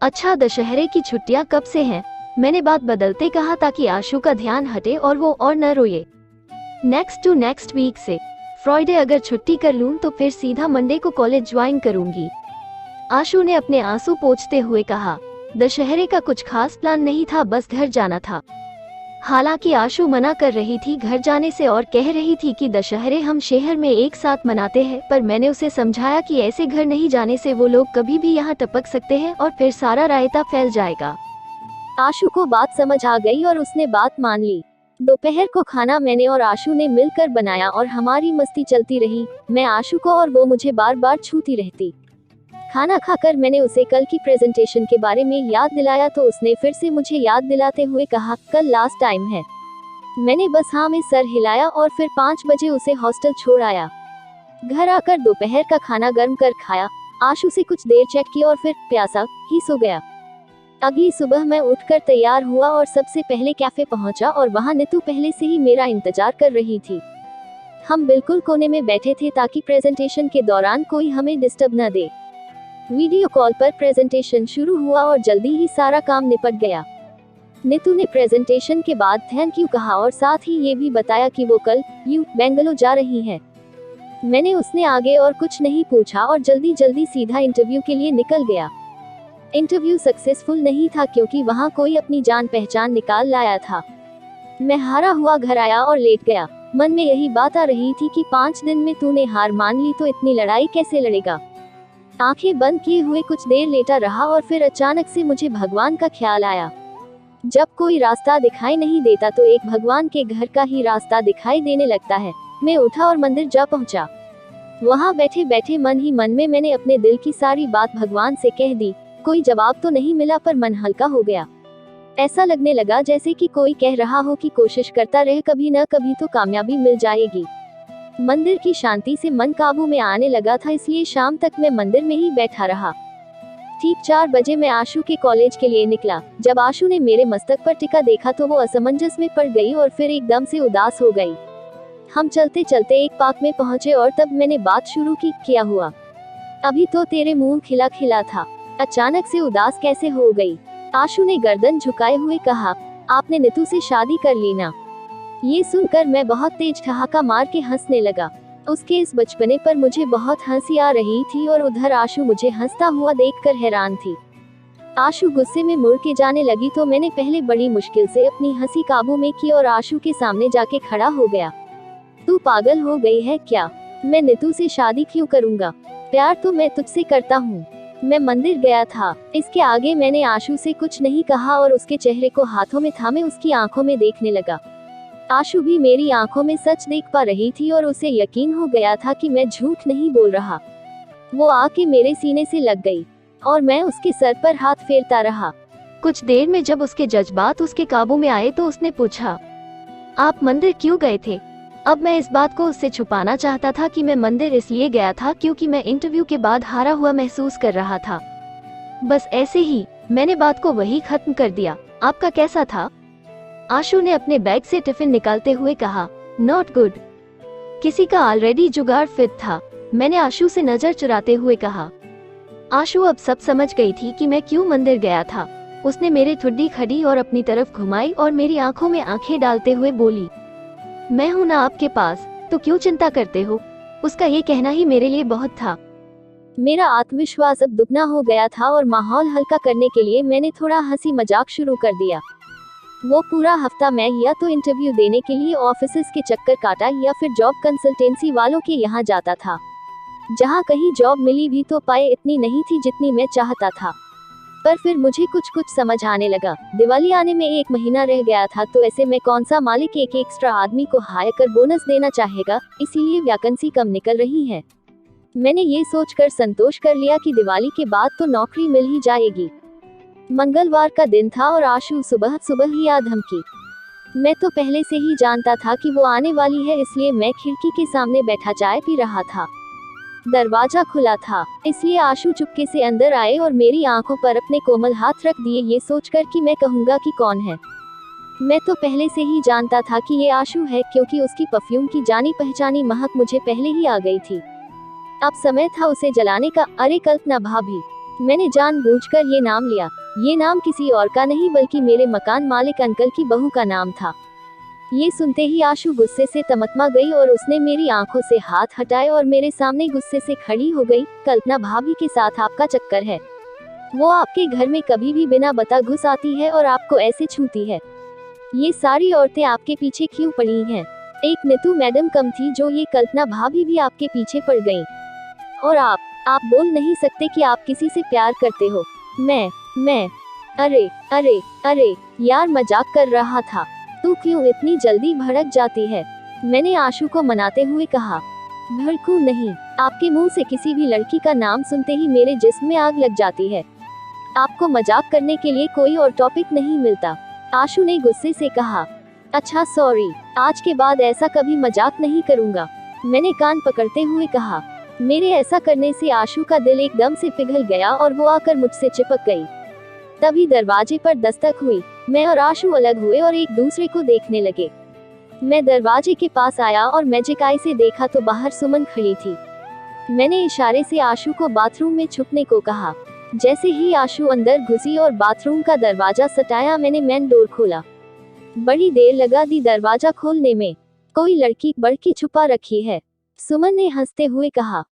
अच्छा, दशहरे की छुट्टियां कब से हैं? मैंने बात बदलते कहा ताकि आशु का ध्यान हटे और वो और न रोए। नेक्स्ट टू नेक्स्ट वीक से। फ्राइडे अगर छुट्टी कर लूं तो फिर सीधा मंडे को कॉलेज ज्वाइन करूंगी। आशु ने अपने आंसू पोंछते हुए कहा। दशहरे का कुछ खास प्लान नहीं था, बस घर जाना था। हालांकि आशु मना कर रही थी घर जाने से और कह रही थी कि दशहरे हम शहर में एक साथ मनाते हैं, पर मैंने उसे समझाया कि ऐसे घर नहीं जाने से वो लोग कभी भी यहाँ टपक सकते हैं और फिर सारा रायता फैल जाएगा। आशु को बात समझ आ गई और उसने बात मान ली। दोपहर को खाना मैंने और आशु ने मिलकर बनाया और हमारी मस्ती चलती रही। मैं आशु को और वो मुझे बार बार छूती रहती। खाना खाकर मैंने उसे कल की प्रेजेंटेशन के बारे में याद दिलाया तो उसने फिर से मुझे याद दिलाते हुए कहा, कल लास्ट टाइम है। मैंने बस हाँ में सर हिलाया और फिर 5 बजे उसे हॉस्टल छोड़ आया। घर आकर दोपहर का खाना गर्म कर खाया, आशु से कुछ देर चैट की और फिर प्यासा ही सो गया। अगली सुबह मैं उठकर तैयार हुआ और सबसे पहले कैफे पहुंचा और वहां नीतू पहले से ही मेरा इंतजार कर रही थी। हम बिल्कुल कोने में बैठे थे ताकि प्रेजेंटेशन के दौरान कोई हमें डिस्टर्ब न दे। वीडियो कॉल पर प्रेजेंटेशन शुरू हुआ और जल्दी ही सारा काम निपट गया। नीतू ने प्रेजेंटेशन के बाद थैंक यू कहा और साथ ही ये भी बताया कि वो कल बेंगलुरु जा रही है। मैंने उसने आगे और कुछ नहीं पूछा और जल्दी जल्दी सीधा इंटरव्यू के लिए निकल गया। इंटरव्यू सक्सेसफुल नहीं था क्योंकि वहाँ कोई अपनी जान पहचान निकाल लाया था। मैं हारा हुआ घर आया और लेट गया। मन में यही बात आ रही थी कि 5 दिन में तूने हार मान ली तो इतनी लड़ाई कैसे लड़ेगा। आंखें बंद किए हुए कुछ देर लेटा रहा और फिर अचानक से मुझे भगवान का ख्याल आया। जब कोई रास्ता दिखाई नहीं देता तो एक भगवान के घर का ही रास्ता दिखाई देने लगता है। मैं उठा और मंदिर जा पहुंचा। वहां बैठे बैठे मन ही मन में मैंने अपने दिल की सारी बात भगवान से कह दी। कोई जवाब तो नहीं मिला पर मन हल्का हो गया। ऐसा लगने लगा जैसे कि कोई कह रहा हो कि कोशिश करता रहे, कभी न कभी तो कामयाबी मिल जाएगी। मंदिर की शांति से मन काबू में आने लगा था, इसलिए शाम तक मैं मंदिर में ही बैठा रहा। ठीक 4 बजे मैं आशु के कॉलेज के लिए निकला। जब आशु ने मेरे मस्तक पर टिका देखा तो वो असमंजस में पड़ गई और फिर एकदम से उदास हो गई। हम चलते चलते एक पार्क में पहुंचे और तब मैंने बात शुरू की, क्या हुआ? अभी तो तेरे मुंह खिला खिला था, अचानक से उदास कैसे हो गई? आशु ने गर्दन झुकाए हुए कहा, आपने नीतू से शादी कर ली ना? ये सुनकर मैं बहुत तेज ठहाका मार के हंसने लगा। उसके इस बचपने पर मुझे बहुत हंसी आ रही थी और उधर आशु मुझे हंसता हुआ देखकर हैरान थी। आशु गुस्से में मुड़ के जाने लगी तो मैंने पहले बड़ी मुश्किल से अपनी हंसी काबू में की और आशु के सामने जाके खड़ा हो गया। तू पागल हो गई है क्या? मैं नीतू से शादी क्यों करूंगा? प्यार तो मैं तुझसे करता हूँ। मैं मंदिर गया था। इसके आगे मैंने आशु से कुछ नहीं कहा और उसके चेहरे को हाथों में थामे उसकी आंखों में देखने लगा। आशु भी मेरी आंखों में सच देख पा रही थी और उसे यकीन हो गया था कि मैं झूठ नहीं बोल रहा। वो आके मेरे सीने से लग गई और मैं उसके सर पर हाथ फेरता रहा। कुछ देर में जब उसके जज्बात उसके काबू में आए तो उसने पूछा, आप मंदिर क्यों गए थे? अब मैं इस बात को उससे छुपाना चाहता था कि मैं मंदिर इसलिए गया था क्योंकि मैं इंटरव्यू के बाद हारा हुआ महसूस कर रहा था। बस ऐसे ही मैंने बात को वही खत्म कर दिया। आपका कैसा था? आशु ने अपने बैग से टिफिन निकालते हुए कहा, नॉट गुड। किसी का ऑलरेडी जुगाड़ फिट था। मैंने आशु से नजर चुराते हुए कहा। आशु अब सब समझ गई थी कि मैं क्यों मंदिर गया था। उसने मेरी ठुड्डी खड़ी और अपनी तरफ घुमाई और मेरी आंखों में आंखें डालते हुए बोली, मैं हूं ना आपके पास, तो क्यों चिंता करते हो? उसका ये कहना ही मेरे लिए बहुत था। मेरा आत्मविश्वास अब दुगना हो गया था और माहौल हल्का करने के लिए मैंने थोड़ा हंसी मजाक शुरू कर दिया। वो पूरा हफ्ता मैं या तो इंटरव्यू देने के लिए ऑफिसेज के चक्कर काटा या फिर जॉब कंसल्टेंसी वालों के यहाँ जाता था। जहाँ कहीं जॉब मिली भी तो पाए इतनी नहीं थी जितनी मैं चाहता था। पर फिर मुझे कुछ समझ आने लगा। दिवाली आने में 1 महीना रह गया था तो ऐसे में कौन सा मालिक एक एक्स्ट्रा आदमी को हायर कर बोनस देना चाहेगा, इसीलिए वैकेंसी कम निकल रही है। मैंने ये सोचकर संतोष कर लिया कि दिवाली के बाद तो नौकरी मिल ही जाएगी। मंगलवार का दिन था और आशु सुबह सुबह ही आ धमकी। मैं तो पहले से ही जानता था कि वो आने वाली है, इसलिए मैं खिड़की के सामने बैठा चाय पी रहा था। दरवाजा खुला था, इसलिए आशु चुपके से अंदर आए और मेरी आंखों पर अपने कोमल हाथ रख दिए, ये सोचकर कि मैं कहूंगा कि कौन है। मैं तो पहले से ही जानता था कि ये आशु है क्योंकि उसकी परफ्यूम की जानी पहचानी महक मुझे पहले ही आ गई थी। अब समय था उसे जलाने का। अरे कल्पना भाभी, मैंने जानबूझकर ये नाम लिया। ये नाम किसी और का नहीं बल्कि मेरे मकान मालिक अंकल की बहू का नाम था। ये सुनते ही आशु गुस्से से तमतमा गई और उसने मेरी आंखों से हाथ हटाए और मेरे सामने गुस्से से खड़ी हो गई। कल्पना भाभी के साथ आपका चक्कर है। वो आपके घर में कभी भी बिना बता घुस आती है और आपको ऐसे छूती है। ये सारी औरतें आपके पीछे क्यों पड़ी हैं? एक नीतू मैडम कम थी जो ये कल्पना भाभी भी आपके पीछे पड़ गईं। और आप बोल नहीं सकते कि आप किसी से प्यार करते हो। मैं अरे अरे अरे यार, मजाक कर रहा था। तू क्यों इतनी जल्दी भड़क जाती है? मैंने आशु को मनाते हुए कहा। भड़कू नहीं, आपके मुंह से किसी भी लड़की का नाम सुनते ही मेरे जिस्म में आग लग जाती है। आपको मजाक करने के लिए कोई और टॉपिक नहीं मिलता, आशु ने गुस्से से कहा। अच्छा सॉरी, आज के बाद ऐसा कभी मजाक नहीं करूंगा, मैंने कान पकड़ते हुए कहा। मेरे ऐसा करने से आशु का दिल एकदम से पिघल गया और वो आकर मुझसे चिपक गई। तभी दरवाजे पर दस्तक हुई। मैं और आशु अलग हुए और एक दूसरे को देखने लगे। मैं दरवाजे के पास आया और मैजिक आई से देखा तो बाहर सुमन खड़ी थी। मैंने इशारे से आशु को बाथरूम में छुपने को कहा। जैसे ही आशु अंदर घुसी और बाथरूम का दरवाजा सटाया, मैंने मेन डोर खोला। बड़ी देर लगा दी दरवाजा खोलने में। कोई लड़की बड़की छुपा रखी है, सुमन ने हंसते हुए कहा।